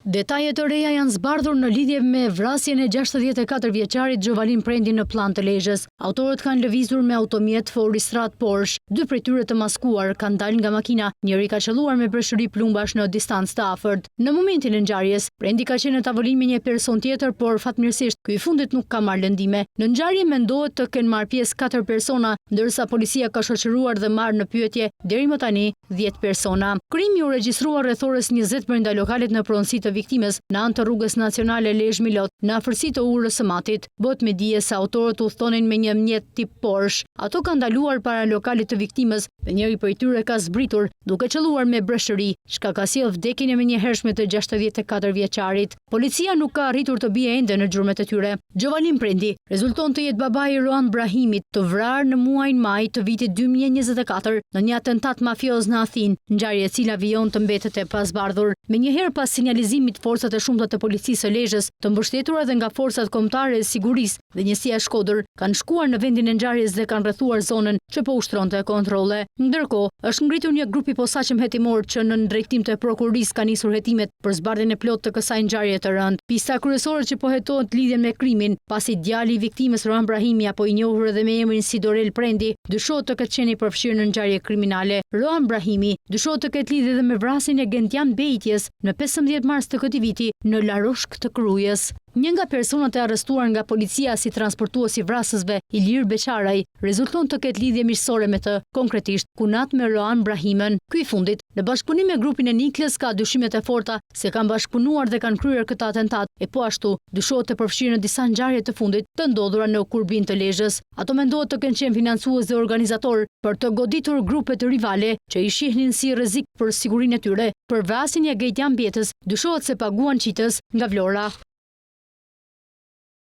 Detajet të reja janë zbardhur në lidhje me vrasjen e 64 vjeçarit Gjovalin Prendi në Llan të Lezhës. Autorët kanë lëvizur me automjet Forestrat Porsche. 2 prej tyre të maskuar kanë dalë nga makina, njëri ka qelluar me breshëri plumbash në distancë të afërt. Në momentin e ngjarjes, Prendi ka qenë në tavolinë me një person tjetër, por fatmirësisht ky i fundit nuk ka marrë lëndime. Në ngjarje mendohet të kenë marrë pjesë 4 persona, ndërsa policia ka shoqëruar dhe marrë në pyetje deri më tani 10 persona. Krimi u regjistrua rreth orës 20 brenda lokalit në pronësi të viktimës në anë të rrugës nacionale Lezhë-Milot, në afërsi të urës së Matit. Bëhet me dije se autorët udhtonin me një mjet tip Porsche. Ato kanë ndaluar para lokalit të viktimës dhe njëri prej tyre ka zbritur duke qelluar me breshëri, çka ka sjellë vdekjen e menjëhershme të 64 vjeçarit. Policia nuk ka arritur të bie ende në gjurmët e tyre. Gjovalin Prendi rezulton të jetë babai i Roan Brahimit, të vrarë në muajin maj të vitit 2024 në një atentat mafioz në Athinë, ngjarje e cila vijon të mbetet e pazbardhur. Menjëherë pas sinjalizimit, forcat e shumta të policisë së Lezhës, të mbështetura edhe nga forcat kombëtare e sigurisë dhe njësia e Shkodër, kanë shkuar në vendin e ngjarjes dhe kanë rrethuar zonën që po ushtronte kontrolle. Ndërkohë, është ngritur një grup i posaçëm hetimor që në drejtim të prokurorisë ka nisur hetimet për zbardhjen e plotë të kësaj ngjarje të rëndë. Pista kryesore që po hetohet lidhen me krimin, pasi djali i viktimës Roan Brahimi, apo i njohur edhe me emrin Sidorel Prendi, dyshohet të ketë qenë i përfshirë në ngjarje kriminale. Roan Brahimi dyshohet të ketë lidhje edhe me vrasjen e Gentian Bejtjes në 15 mars të këtij viti në Laroshk të Krujës. Një nga personat e arrestuar nga policia si transportues i vrasësve, Ilir Beqaraj, rezulton të ketë lidhje miqësore me të, konkretisht kunat me Roan Brahimën. Ky i fundit, në bashkëpunim me grupin e Niklës, ka dyshimet e forta se kanë bashkëpunuar dhe kanë kryer këtë atentat, e po ashtu dyshohet të përfshirë në disa ngjarje të fundit të ndodhura në Kurbin të Lezhës. Ato mendohet të kenë qenë financues dhe organizator për të goditur grupet rivale që i shihnin si rrezik për sigurinë e tyre. Për vrasjen e Gentian Bejtës, dyshohet se paguan qitës nga Vlora.